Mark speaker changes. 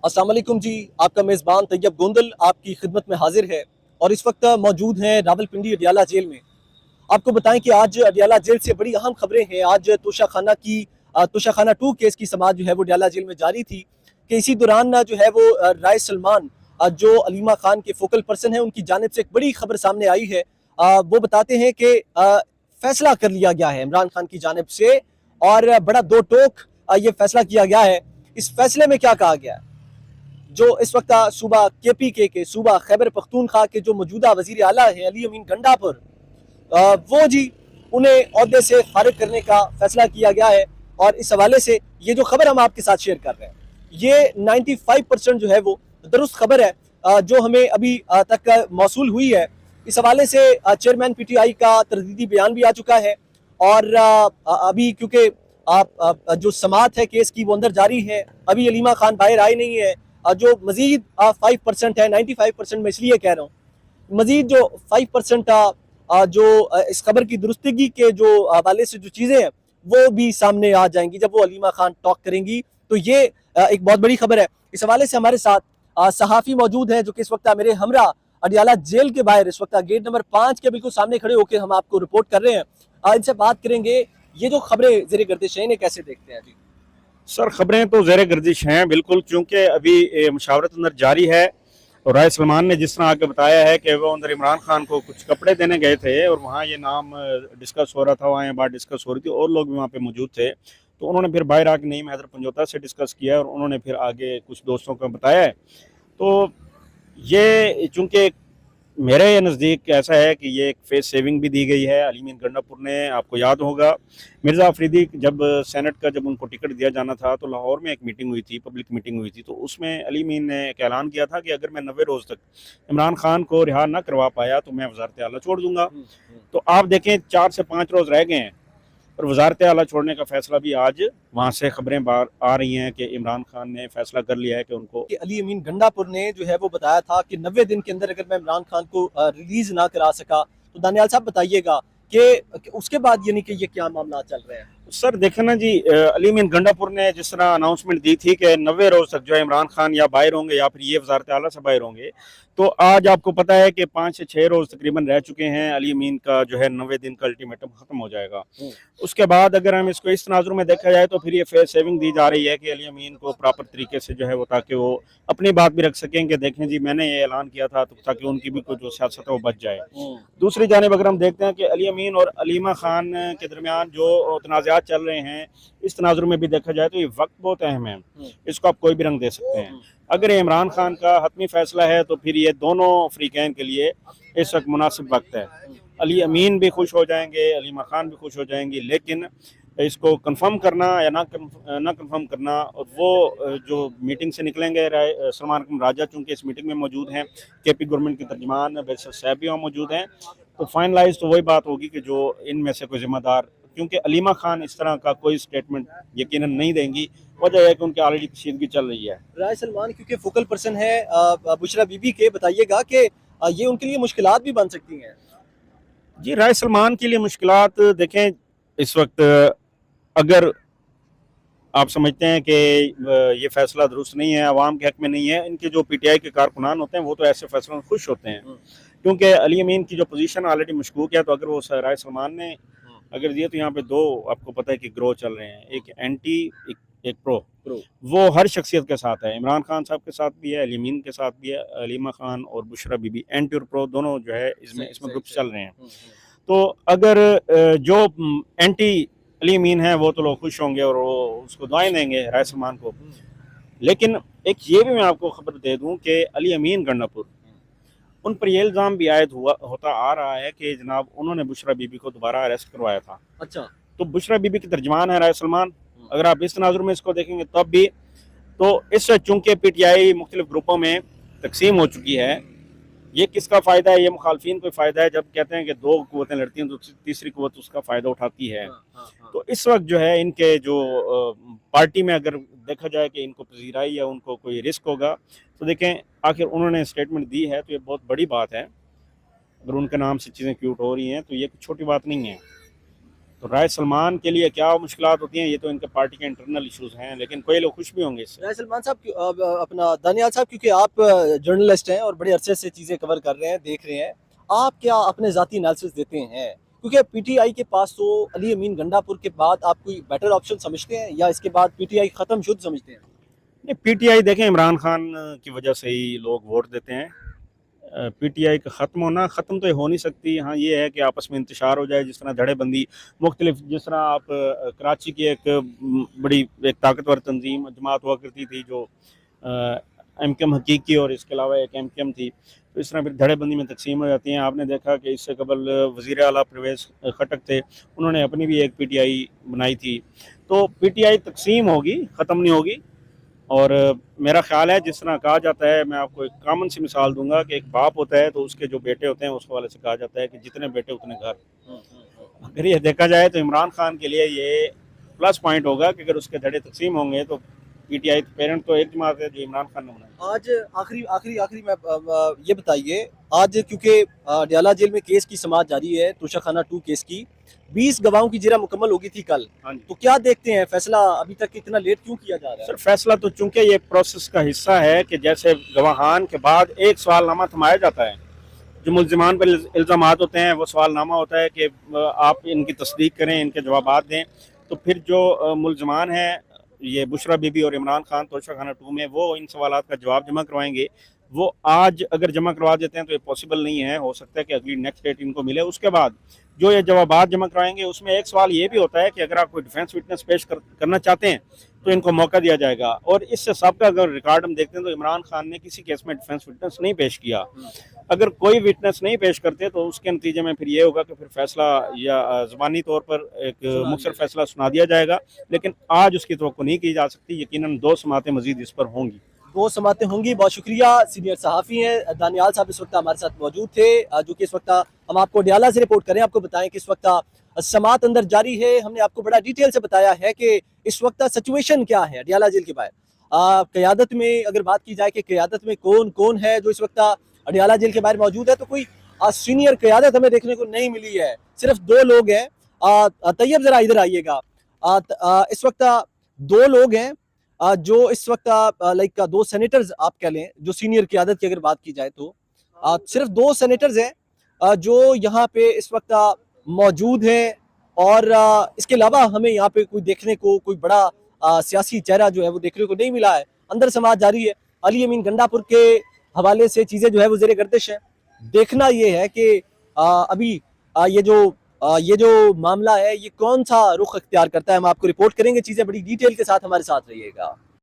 Speaker 1: अस्सलाम वालेकुम जी। आपका मेज़बान तैयब गोंदल आपकी खिदमत में हाजिर है और इस वक्त मौजूद हैं रावलपिंडी अडियाला जेल में। आपको बताएं कि आज अडियाला जेल से बड़ी अहम खबरें हैं। आज तोशाखाना 2 केस की समाअत जो है वो अडियाला जेल में जारी थी कि इसी दौरान जो है वो राय सलमान जो अलीमा खान के फोकल पर्सन है उनकी जानिब से एक बड़ी खबर सामने आई है। वो बताते हैं कि फैसला कर लिया गया है इमरान खान की जानिब से और बड़ा दो टोक ये फैसला किया गया है। इस फैसले में क्या कहा गया है, जो इस वक्त सूबा KPK के सूबा खैबर पख्तूनख्वा के जो मौजूदा वजीर आला है अली अमीन गंडापुर, वो जी उन्हें ओहदे से खारिज करने का फैसला किया गया है। और इस हवाले से ये जो खबर हम आपके साथ शेयर कर रहे हैं ये 95% जो है वो दुरुस्त खबर है जो हमें अभी तक मौसूल हुई है। इस हवाले से चेयरमैन PTI का तरदीदी बयान भी आ चुका है और अभी क्योंकि जो समाअत है केस की वो अंदर जारी है, अभी अलीमा खान बाहर आए नहीं है। जो मजीद 5% है, 95% मैं इसलिए कह रहा हूँ, मजीद जो 5% जो इस खबर की दुरुस्तगी के जो हवाले से जो चीज़ें हैं वो भी सामने आ जाएंगी जब वो अलीमा खान टॉक करेंगी। तो ये एक बहुत बड़ी खबर है। इस हवाले से हमारे साथ सहाफ़ी मौजूद हैं जो कि इस वक्त मेरे हमरा अडियाला जेल के बाहर इस वक्त गेट नंबर 5 के बिल्कुल सामने खड़े होकर हम आपको रिपोर्ट कर रहे हैं। इनसे बात करेंगे ये जो खबरें ज़ेरे गर्दिश हैं इन्हें कैसे देखते हैं जी।
Speaker 2: सर, खबरें तो ज़ेर गर्दिश हैं बिल्कुल, क्योंकि अभी मुशावरत अंदर जारी है। और राय सलमान ने जिस तरह आगे बताया है कि वो अंदर इमरान खान को कुछ कपड़े देने गए थे और वहाँ ये नाम डिस्कस हो रहा था, वहाँ ये बात डिस्कस हो रही थी और लोग भी वहाँ पे मौजूद थे। तो उन्होंने फिर बाहर आके नईम हैदर पंजोता से डिस्कस किया और उन्होंने फिर आगे कुछ दोस्तों को बताया है। तो ये चूँकि मेरे नज़दीक ऐसा है कि ये एक फेस सेविंग भी दी गई है। अली अमीन गंडापुर ने, आपको याद होगा, मिर्ज़ा अफरीदी जब सेनेट का जब उनको टिकट दिया जाना था तो लाहौर में एक मीटिंग हुई थी, पब्लिक मीटिंग हुई थी। तो उसमें अली अमीन ने एक ऐलान किया था कि अगर मैं 90 रोज़ तक इमरान खान को रिहा ना करवा पाया तो मैं वजारत आला छोड़ दूंगा। तो आप देखें 4 से 5 रोज़ रह गए हैं और वजारत आला छोड़ने का फैसला भी आज वहाँ से खबरें बाहर आ रही हैं कि इमरान खान ने फैसला कर लिया है कि उनको
Speaker 1: कि अली अमीन गंडापुर ने जो है वो बताया था कि 90 दिन के अंदर अगर मैं इमरान खान को रिलीज ना करा सका तो दानियाल साहब बताइएगा कि उसके बाद यानी कि ये क्या मामला चल रहे हैं।
Speaker 2: सर देखें ना जी, अली अमीन गंडापुर ने जिस तरह अनाउंसमेंट दी थी कि 90 रोज तक जो है इमरान खान या बाहर होंगे या फिर ये वजारत आला से बाहर होंगे, तो आज आपको पता है कि 5 से 6 रोज तकरीबन रह चुके हैं। अली अमीन का जो है 90 दिन का अल्टीमेटम खत्म हो जाएगा। उसके बाद अगर हम इसको इस तनाजुर में देखा जाए तो फिर ये फेस सेविंग दी जा रही है कि अली अमीन को प्रॉपर तरीके से जो है वो, ताकि वो अपनी बात भी रख सकें कि देखें जी मैंने ये ऐलान किया था, तो ताकि उनकी भी कोई जो सियासत है वो बच जाए। दूसरी जानिब अगर हम देखते हैं कि अली अमीन और अलीमा खान के दरमियान जो तनाज़ात चल रहे हैं, इस तनाजुर में भी देखा जाए तो ये वक्त बहुत अहम है। इसको आप कोई भी रंग दे सकते हैं। अगर ये इमरान खान का हतमी फैसला है तो फिर ये दोनों फ्रीकैन के लिए इस वक्त मुनासिब वक्त है। अली अमीन भी खुश हो जाएंगे, अलीमा खान भी खुश हो जाएंगी, लेकिन इसको कंफर्म करना या ना कंफर्म करना, और वो जो मीटिंग से निकलेंगे, सलमान राजा चूंकि इस मीटिंग में मौजूद हैं, KP गवर्नमेंट के तर्जमान बैरिस्टर साहब भी वहाँ मौजूद हैं, तो फाइनलाइज तो वही बात होगी कि जो इनमें से कोई जिम्मेदार, क्योंकि अलीमा खान इस तरह का कोई स्टेटमेंट यकीनन नहीं देंगी। वजह है कि उनकी ऑलरेडी कशीदगी चल रही है।
Speaker 1: राय सलमान क्योंकि फोकल पर्सन है बुशरा बीबी के, बताइएगा कि ये उनके लिए मुश्किलात भी बन सकती हैं।
Speaker 2: जी, राय सलमान के लिए मुश्किलात देखें, इस वक्त अगर आप समझते हैं कि ये फैसला दुरुस्त नहीं है, अवाम के हक में नहीं है, इनके जो PTI के कारकुनान होते हैं वो तो ऐसे फैसलों में खुश होते हैं, क्योंकि अली अमीन की जो पोजीशन ऑलरेडी मशकूक है। तो अगर वो राय सलमान ने अगर दिए तो यहाँ पे दो आपको पता है कि ग्रोह चल रहे हैं, एक एंटी एक प्रो। वो हर शख्सियत के साथ है, इमरान खान साहब के साथ भी है, अली अमीन के साथ भी है, अलीमा खान और बुशरा बीबी एंटी और प्रो दोनों जो है इसमें ग्रुप चल रहे हैं। तो अगर जो एंटी अली अमीन है वो तो लोग खुश होंगे और वो उसको दुआएं देंगे राय सलमान को। लेकिन एक ये भी मैं आपको खबर दे दूं कि अली अमीन गंडापुर, उन पर यह इल्ज़ाम भी आयद होता आ रहा है कि जनाब उन्होंने बुशरा बीबी को दोबारा अरेस्ट करवाया था।
Speaker 1: अच्छा,
Speaker 2: तो बुशरा बीबी की तर्जमान है राय सलमान। अगर आप इस तनाजुर में इसको देखेंगे तब भी, तो इस चूंकि PTI मुख्तलिफ ग्रुपों में तकसीम हो चुकी है, ये किसका फ़ायदा है? ये मुखालफिन को फ़ायदा है। जब कहते हैं कि दो कुव्वतें लड़ती हैं तो तीसरी कुव्वत उसका फ़ायदा उठाती है। तो इस वक्त जो है इनके जो पार्टी में अगर देखा जाए कि इनको पजीराई या उनको कोई रिस्क होगा, तो देखें आखिर उन्होंने स्टेटमेंट दी है तो ये बहुत बड़ी बात है। अगर उनके नाम से चीज़ें क्यूट हो रही हैं तो ये कुछ छोटी बात नहीं है। तो राय सलमान के लिए क्या मुश्किलात होती हैं, ये तो इनके पार्टी के इंटरनल इश्यूज हैं, लेकिन कोई लोग खुश भी होंगे इससे।
Speaker 1: राय सलमान साहब अपना दानियाल साहब, क्योंकि आप जर्नलिस्ट हैं और बड़े अरसे से चीज़ें कवर कर रहे हैं, देख रहे हैं, आप क्या अपने ज़ाती एनालिसिस देते हैं? क्योंकि पीटीआई के पास तो अली अमीन गंडापुर के बाद आप कोई बेटर ऑप्शन समझते हैं या इसके बाद पीटीआई खत्म शुद्ध समझते हैं?
Speaker 2: नहीं, पीटीआई देखें, इमरान खान की वजह से ही लोग वोट देते हैं। पीटीआई का ख़त्म होना, ख़त्म तो हो नहीं सकती। हाँ, ये है कि आपस में इंतशार हो जाए, जिस तरह धड़ेबंदी मुख्तलिफ, जिस तरह आप कराची की एक बड़ी एक ताकतवर तंजीम जमात हुआ करती थी जो एम हकीकी और इसके अलावा एक एम थी, तो इस तरह फिर धड़ेबंदी में तकसीम हो जाती हैं। आपने देखा कि इससे कबल वज़ीर आला परवेज़ खटक थे, उन्होंने अपनी भी एक पीटीआई बनाई थी। तो पीटीआई तकसीम होगी, ख़त्म नहीं होगी। और मेरा ख्याल है, जिस तरह कहा जाता है, मैं आपको एक कॉमन सी मिसाल दूंगा कि एक बाप होता है तो उसके जो बेटे होते हैं, उस हवाले से कहा जाता है कि जितने बेटे उतने घर। अगर ये देखा जाए तो इमरान खान के लिए ये प्लस पॉइंट होगा कि अगर उसके धड़े तकसीम होंगे तो पीटीआई पेरेंट तो एक जमात है जो इमरान खान ने बनाई।
Speaker 1: आज आखिरी आखिरी आखिरी में ये बताइए, आज क्योंकि अडयाला जेल में केस की समाअत जारी है, तोशाखाना 2 केस की, 20 गवाहों की जिरह मुकम्मल होगी थी कल,
Speaker 2: हाँ जी
Speaker 1: तो क्या देखते हैं फैसला अभी तक इतना लेट क्यों किया जा रहा है?
Speaker 2: सर, फैसला तो चूंकि ये प्रोसेस का हिस्सा है कि जैसे गवाहान के बाद एक सवालनामा थमाया जाता है, जो मुल्जिमान पर इल्ज़ामात होते हैं वो सवालनामा होता है कि आप इनकी तस्दीक करें, इनके जवाबात दें। तो फिर जो मुल्जिमान हैं, ये बुशरा बीबी और इमरान खान तोशाखाना 2 में, वो इन सवालात का जवाब जमा करवाएंगे। वो आज अगर जमा करवा देते हैं तो ये पॉसिबल नहीं है, हो सकता है कि अगली नेक्स्ट डेट इनको मिले। उसके बाद जो ये जवाबात जमा कराएंगे, उसमें एक सवाल ये भी होता है कि अगर आप कोई डिफेंस विटनेस पेश करना चाहते हैं तो इनको मौका दिया जाएगा। और इससे सबका अगर रिकॉर्ड हम देखते हैं तो इमरान खान ने किसी केस में डिफेंस विटनेस नहीं पेश किया। अगर कोई विटनेस नहीं पेश करते तो उसके नतीजे में फिर ये होगा कि फिर फैसला या ज़बानी तौर पर एक मुख्तसर फैसला सुना दिया जाएगा, लेकिन आज उसकी तवक्को नहीं की जा सकती। यकीनन 2 समातें मजीद इस पर होंगी।
Speaker 1: 2 समातें होंगी। बहुत शुक्रिया। सीनियर सहाफ़ी हैं दानियाल साहब, इस वक्त हमारे साथ मौजूद थे, जो कि इस वक्त हम आपको अडयाला से रिपोर्ट करें, आपको बताएं कि इस वक्त समात अंदर जारी है। हमने आपको बड़ा डिटेल से बताया है कि इस वक्त सिचुएशन क्या है अडयाला जेल के बाहर। क़यादत में अगर बात की जाए कि क़यादत में कौन कौन है जो इस वक्त अडयाला जेल के बाहर मौजूद है, तो कोई सीनियर क़यादत हमें देखने को नहीं मिली है, सिर्फ 2 लोग हैं। तैयब ज़रा इधर आइएगा। इस वक्त 2 लोग हैं जो इस वक्त लाइक 2 सेनेटर्स आप कह लें, जो सीनियर क़यादत की अगर बात की जाए तो सिर्फ 2 सेनेटर्स हैं जो यहाँ पे इस वक्त मौजूद हैं। और इसके अलावा हमें यहाँ पे कोई देखने को कोई बड़ा सियासी चेहरा जो है वो देखने को नहीं मिला है। अंदर समाअत जारी है। अली अमीन गंडापुर के हवाले से चीज़ें जो है वो ज़ेरे गर्दिश है। देखना ये है कि अभी ये जो मामला है ये कौन सा रुख अख्तियार करता है। हम आपको रिपोर्ट करेंगे चीज़ें बड़ी डिटेल के साथ, हमारे साथ रहिएगा।